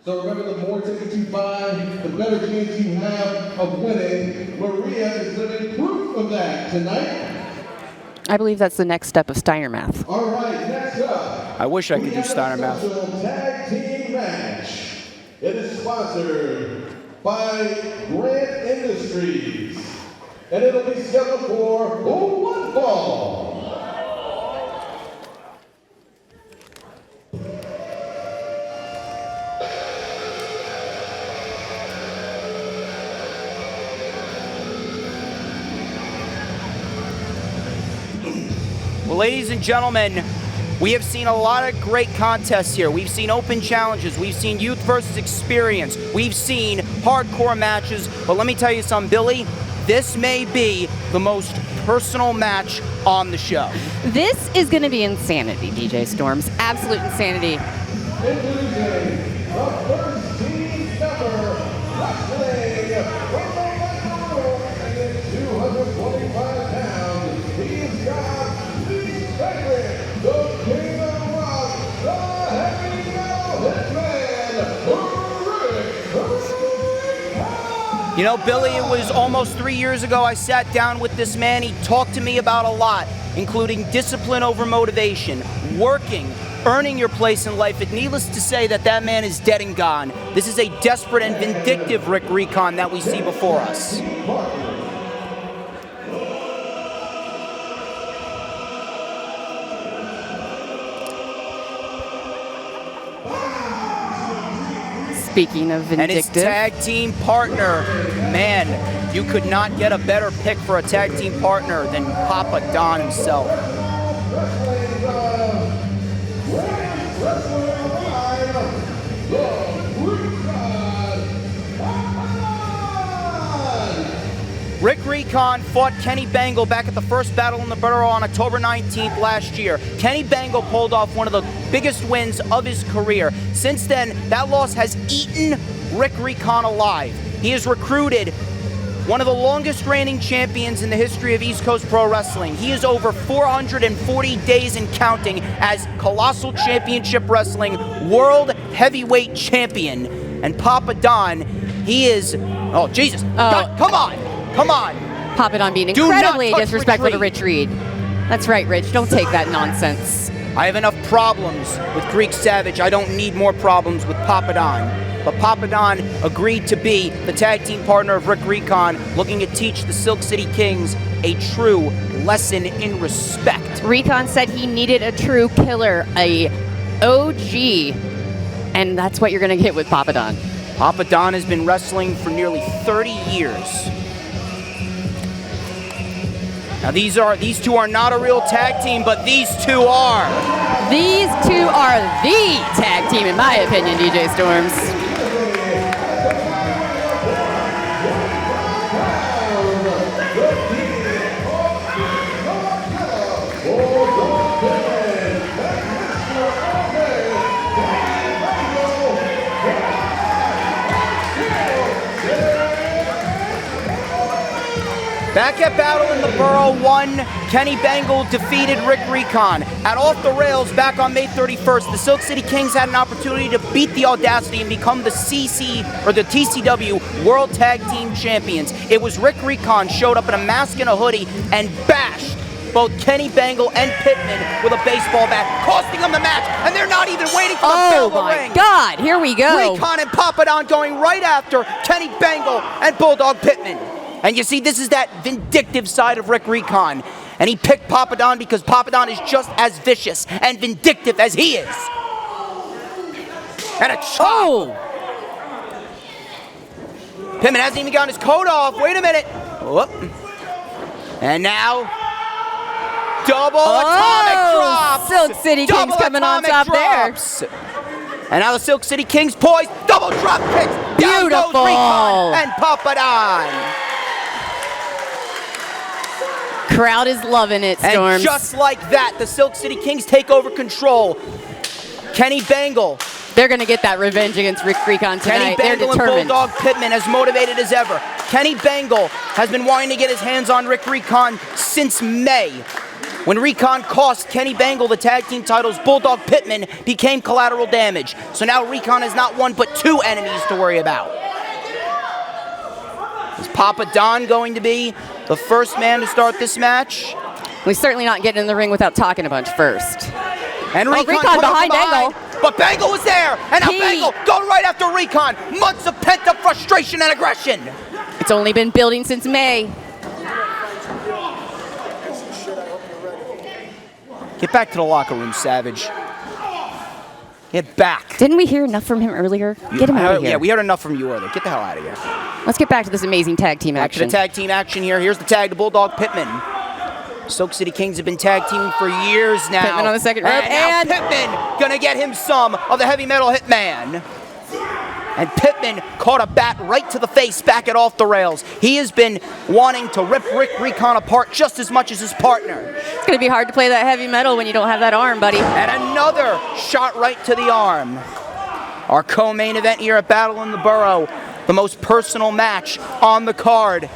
So remember, the more tickets you buy, the better chance you have of winning. Maria is living proof of that tonight. I believe that's the next step of Steiner math. All right, next up. I wish I could do Steiner math. We have a special tag team match. It is sponsored by Grant Industries. And it'll be scheduled for one fall. Well, ladies and gentlemen, we have seen a lot of great contests here. We've seen open challenges. We've seen youth versus experience. We've seen hardcore matches. But let me tell you something, Billy, this may be the most personal match on the show. This is going to be insanity, DJ Storms. Absolute insanity. Introducing the first team member, wrestling from the Recon and 225 pounds. He's got the King of Rock, the heavy metal hitman, You know, Billy, it was almost 3 years ago I sat down with this man. He talked to me about a lot, including discipline over motivation, working, earning your place in life. And needless to say that that man is dead and gone. This is a desperate and vindictive Rick Recon that we see before us. Speaking of vindictive. And his tag team partner, man, you could not get a better pick for a tag team partner than Papadon himself. Rick Recon fought Kenny Bangle back at the first Battle in the Borough on October 19th last year. Kenny Bangle pulled off one of the biggest wins of his career. Since then, that loss has eaten Rick Recon alive. He has recruited one of the longest reigning champions in the history of East Coast Pro Wrestling. He is over 440 days and counting as Colossal Championship Wrestling World Heavyweight Champion. And Papadon, he is, oh Jesus, God, come on. Come on. Papadon being incredibly disrespectful to Rich Reed. That's right, Rich. Don't take that nonsense. I have enough problems with Greek Savage. I don't need more problems with Papadon. But Papadon agreed to be the tag team partner of Rick Recon, looking to teach the Silk City Kings a true lesson in respect. Recon said he needed a true killer, a OG, and that's what you're going to get with Papadon. Papadon has been wrestling for nearly 30 years. Now these two are not a real tag team, but these two are. These two are the tag team, in my opinion, DJ Storms. Back at Battle in the Borough 1, Kenny Bangle defeated Rick Recon. At Off the Rails back on May 31st, the Silk City Kings had an opportunity to beat the Audacity and become the TCW World Tag Team Champions. It was Rick Recon showed up in a mask and a hoodie and bashed both Kenny Bangle and Pittman with a baseball bat, costing them the match, and they're not even waiting for the bell to ring. Oh my God, here we go. Recon and Papadon going right after Kenny Bangle and Bulldog Pittman. And you see, this is that vindictive side of Rick Recon. And he picked Papadon because Papadon is just as vicious and vindictive as he is. And a chop. Oh! Pittman hasn't even gotten his coat off. Wait a minute. Whoop. And now, double atomic drops. Silk City Kings coming on top drops. There. And now the Silk City Kings poised. Double drop kicks. Down Beautiful. goes Recon and Papadon. Crowd is loving it, Storms. And just like that, the Silk City Kings take over control. Kenny Bangle. They're going to get that revenge against Rick Recon tonight. Kenny Bangle They're determined. and Bulldog Pittman as motivated as ever. Kenny Bangle has been wanting to get his hands on Rick Recon since May. When Recon cost Kenny Bangle the tag team titles, Bulldog Pittman became collateral damage. So now Recon has not one but two enemies to worry about. Is Papadon going to be the first man to start this match? We're certainly not getting in the ring without talking a bunch first. And Recon behind Bangle. But Bangle was there, and now Bangle going right after Recon. Months of pent-up frustration and aggression. It's only been building since May. Get back to the locker room, Savage. Get back. Didn't we hear enough from him earlier? Get him out of here. Yeah, we heard enough from you earlier. Get the hell out of here. Let's get back to this amazing tag team Back to action. the tag team action here. Here's the tag to Bulldog Pittman. Soak City Kings have been tag teaming for years now. Pittman on the second rope, and now Pittman gonna get him some of the heavy metal hitman. And Pittman caught a bat right to the face, back it off the rails. He has been wanting to rip Rick Recon apart just as much as his partner. It's going to be hard to play that heavy metal when you don't have that arm, buddy. And another shot right to the arm. Our co-main event here at Battle in the Borough, the most personal match on the card.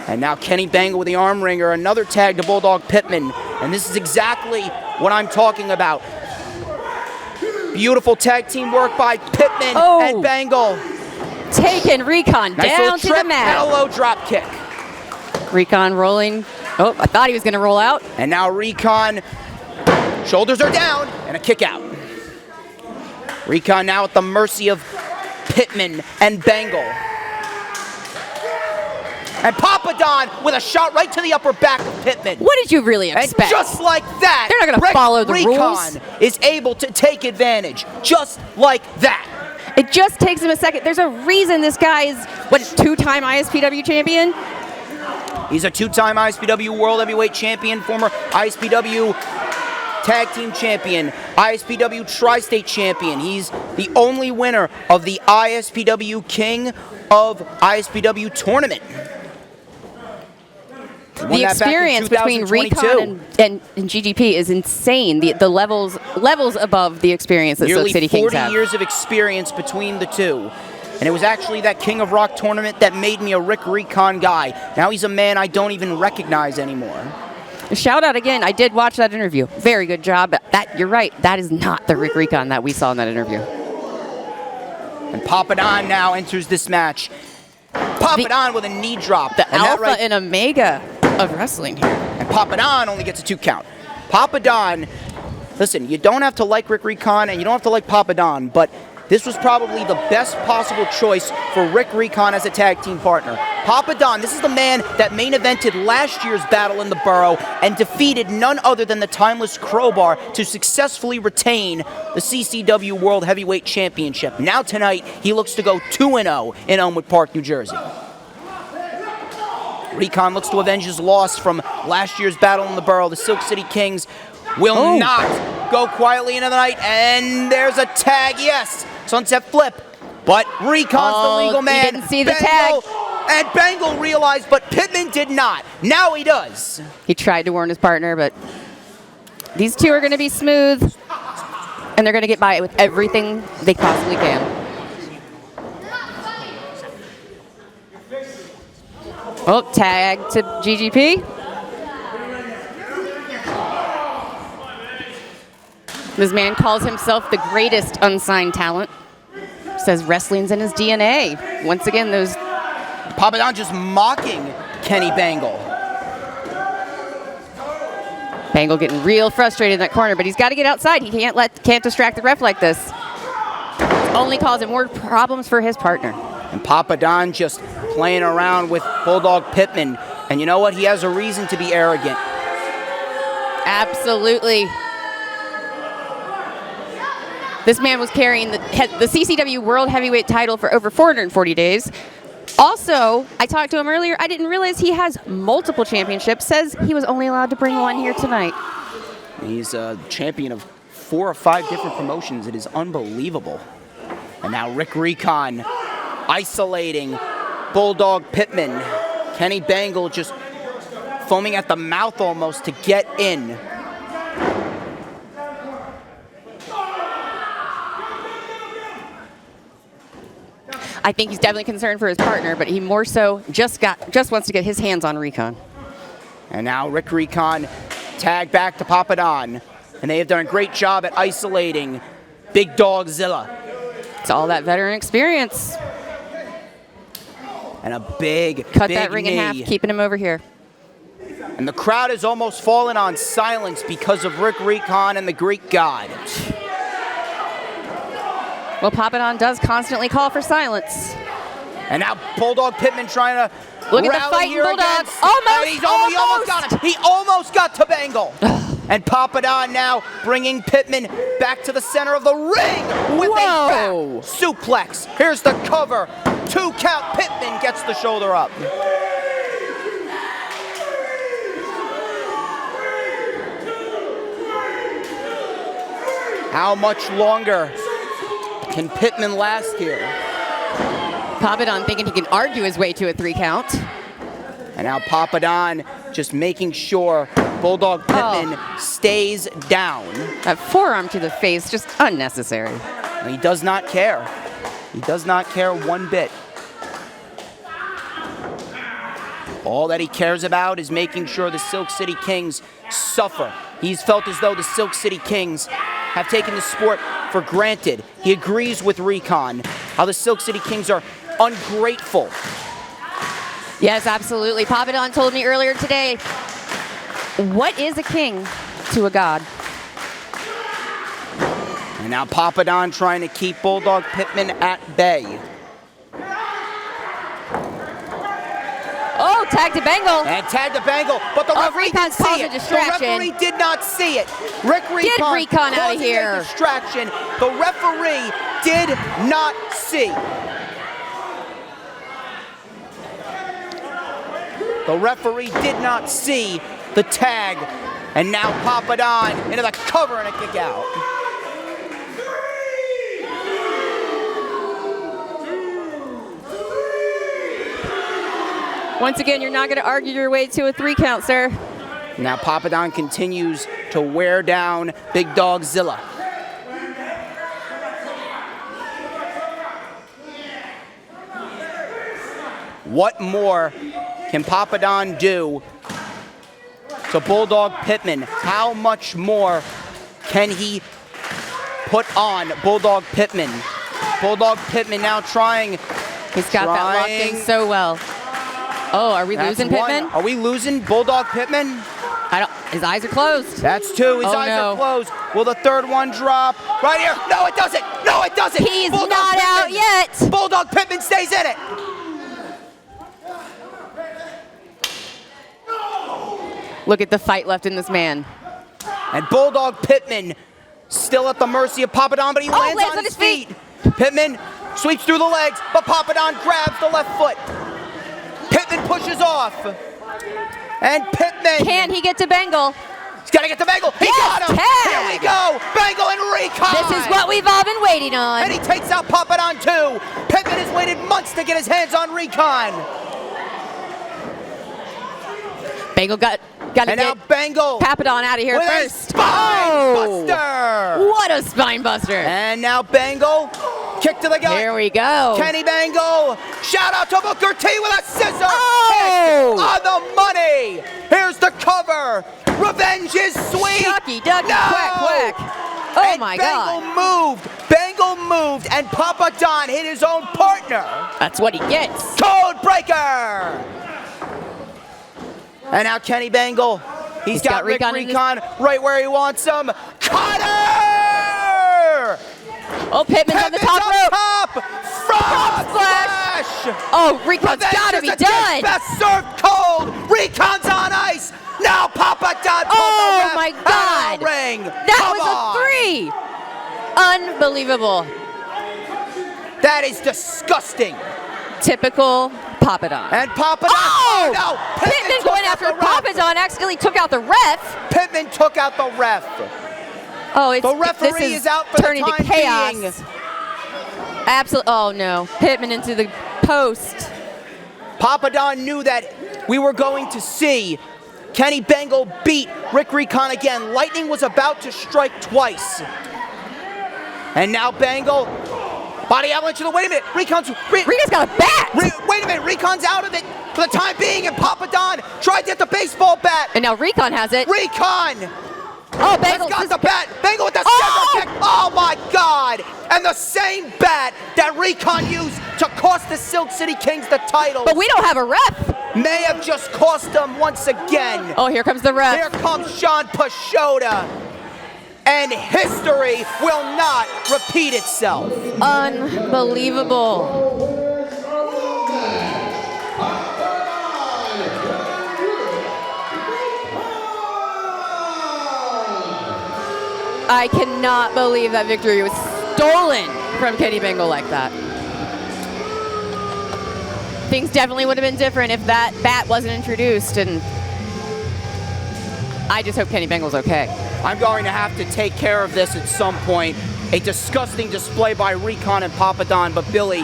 And now Kenny Bangle with the arm wringer, another tag to Bulldog Pittman. And this is exactly what I'm talking about. Beautiful tag team work by Pittman and Bangle. Taking Recon Nice down to the mat. And a low drop kick. Recon rolling. Oh, I thought he was going to roll out. And now Recon, shoulders are down, and a kick out. Recon now at the mercy of Pittman and Bangle. And Papadon with a shot right to the upper back of Pittman. What did you really expect? And just like that, they're not going to follow the rules. Recon is able to take advantage, just like that. It just takes him a second. There's a reason this guy is, what, two-time ISPW champion? He's a two-time ISPW World Heavyweight Champion, former ISPW Tag Team Champion, ISPW Tri-State Champion. He's the only winner of the ISPW King of ISPW Tournament. The experience between Recon and GGP is insane. The levels above the experience that Soak City Kings have. Nearly 40 years of experience between the two. And it was actually that King of Rock tournament that made me a Rick Recon guy. Now he's a man I don't even recognize anymore. Shout out again. I did watch that interview. Very good job. You're right. That is not the Rick Recon that we saw in that interview. And Papadon now enters this match. Papadon with a knee drop. The alpha and omega of wrestling here. And Papadon only gets a 2 count. Papadon, listen, you don't have to like Rick Recon and you don't have to like Papadon, but this was probably the best possible choice for Rick Recon as a tag team partner. Papadon, this is the man that main evented last year's Battle in the Borough and defeated none other than the Timeless Crowbar to successfully retain the CCW World Heavyweight Championship. Now tonight, he looks to go 2-0 in Elmwood Park, New Jersey. Recon looks to avenge his loss from last year's Battle in the Borough. The Silk City Kings will not go quietly into the night, and there's a tag, yes, sunset flip, but Recon's the legal man. He didn't see the tag. And Bangle realized, but Pittman did not. Now he does. He tried to warn his partner, but these two are going to be smooth, and they're going to get by it with everything they possibly can. Oh, tag to GGP. This man calls himself the greatest unsigned talent. Says wrestling's in his DNA. Once again, those... Papadon just mocking Kenny Bangle. Bangle getting real frustrated in that corner, but he's got to get outside. He can't distract the ref like this. It's only causing more problems for his partner. And Papadon just playing around with Bulldog Pittman. And you know what? He has a reason to be arrogant. Absolutely. This man was carrying the CCW World Heavyweight title for over 440 days. Also, I talked to him earlier. I didn't realize he has multiple championships. Says he was only allowed to bring one here tonight. He's a champion of 4 or 5 different promotions. It is unbelievable. And now Rick Recon isolating Bulldog Pittman. Kenny Bangle just foaming at the mouth almost to get in. I think he's definitely concerned for his partner, but he more so just wants to get his hands on Recon. And now Rick Recon Tag back to Papadon. And they have done a great job at isolating Big Dog Zilla. It's all that veteran experience. And a big, Cut big that ring in half, knee. keeping him over here. And the crowd has almost fallen on silence because of Rick Recon and the Greek God. Well, Papadon does constantly call for silence. And now Bulldog Pittman trying to Look at the rally fighting here Bulldog. against- Almost, and he almost got him. He almost got to Bangle. And Papadon now bringing Pittman back to the center of the ring with a back Whoa. suplex. Here's the cover. 2 count. Pittman gets the shoulder up. How much longer can Pittman last here? Papadon thinking he can argue his way to a 3 count. And now Papadon just making sure Bulldog Pittman stays down. That forearm to the face, just unnecessary. And he does not care. He does not care one bit. All that he cares about is making sure the Silk City Kings suffer. He's felt as though the Silk City Kings have taken the sport for granted. He agrees with Recon, how the Silk City Kings are ungrateful. Yes, absolutely. Papadon told me earlier today, what is a king to a god? And now Papadon trying to keep Bulldog Pittman at bay. Oh, tag to Bangle. And tag to Bangle, but the referee didn't Recon's see causing it. distraction. The referee did not see it. Rick Recon Recon outta causing here. a distraction. The referee did not see. The referee did not see the tag. And now Papadon into the cover and a kick out. Once again, you're not going to argue your way to a 3 count, sir. Now Papadon continues to wear down Big Dog Zilla. What more can Papadon do to Bulldog Pittman? How much more can he put on Bulldog Pittman? Bulldog Pittman now trying. He's got that locked in so well. Oh, are we That's losing one. Pittman? Are we losing Bulldog Pittman? His eyes are closed. That's 2. His eyes no. are closed. Will the 3rd one drop? Right here. No, it doesn't. No, it doesn't. He's Bulldog not out Pittman. yet. Bulldog Pittman stays in it. Look at the fight left in this man. And Bulldog Pittman still at the mercy of Papadon, but he lands on his feet. Pittman sweeps through the legs, but Papadon grabs the left foot. Pittman pushes off. And Pittman. Can he get to Bangle? He's got to get to Bangle. He Yes, got him. tag. Here we go. Bangle and Recon. This is what we've all been waiting on. And he takes out Papadon too. Pittman has waited months to get his hands on Recon. Bangle got to And now get Bangle Papadon out of here with a first. spine buster. What a spine buster. And now Bangle, kick to the gut. Here we go. Kenny Bangle, shout out to Booker T with a scissor Oh! kick on the money. Here's the cover. Revenge is sweet. Ducky, ducky, No! quack, quack. Oh And my Bangle God. moved. Bangle moved, and Papadon hit his own partner. That's what he gets. Code breaker. And now Kenny Bangle, he's got Rick Recon right where he wants him. Cutter! Oh, Pittman's on the top up rope. top. Frog splash. splash. Oh, Recon's Revenge got to is be a dish done. best served cold. Recon's on ice. Now Papadon pulled Oh the ref my out God. of the ring. That Come was on. a 3. Unbelievable. That is disgusting. Typical Papadon. And Papadon. Oh! No. Pittman took going out after the ref. Papadon accidentally took out the ref. Pittman took out the ref. Oh, it's The referee this is out for the turning to time chaos. being. Absolutely. Oh no, Pittman into the post. Papadon knew that we were going to see Kenny Bangle beat Rick Recon again. Lightning was about to strike twice. And now Bangle Body avalanche to the, wait a minute, Recon's got a bat! wait a minute, Recon's out of it for the time being, and Papadon tried to get the baseball bat. And now Recon has it. Recon! Oh, Bangle Got the bat! Bangle with the scissor kick! Oh my God! And the same bat that Recon used to cost the Silk City Kings the title But we don't have a ref. may have just cost them once again. Oh, here comes the ref. Here comes Sean Pashota. And history will not repeat itself. Unbelievable. I cannot believe that victory was stolen from Kenny Bangle like that. Things definitely would have been different if that bat wasn't introduced, and I just hope Kenny Bangle's okay. I'm going to have to take care of this at some point. A disgusting display by Recon and Papadon, but Billy,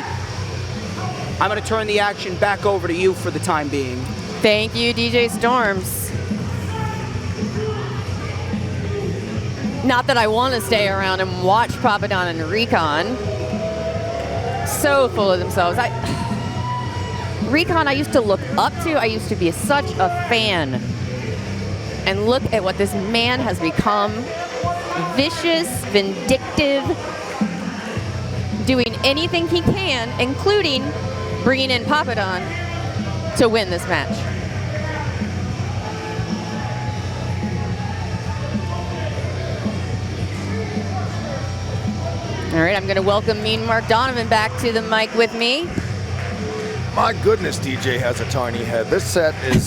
I'm going to turn the action back over to you for the time being. Thank you, DJ Storms. Not that I want to stay around and watch Papadon and Recon. So full of themselves. Recon I used to look up to. I used to be such a fan. And look at what this man has become. Vicious, vindictive, doing anything he can, including bringing in Papadon to win this match. All right, I'm going to welcome Mean Mark Donovan back to the mic with me. My goodness, DJ has a tiny head. This set is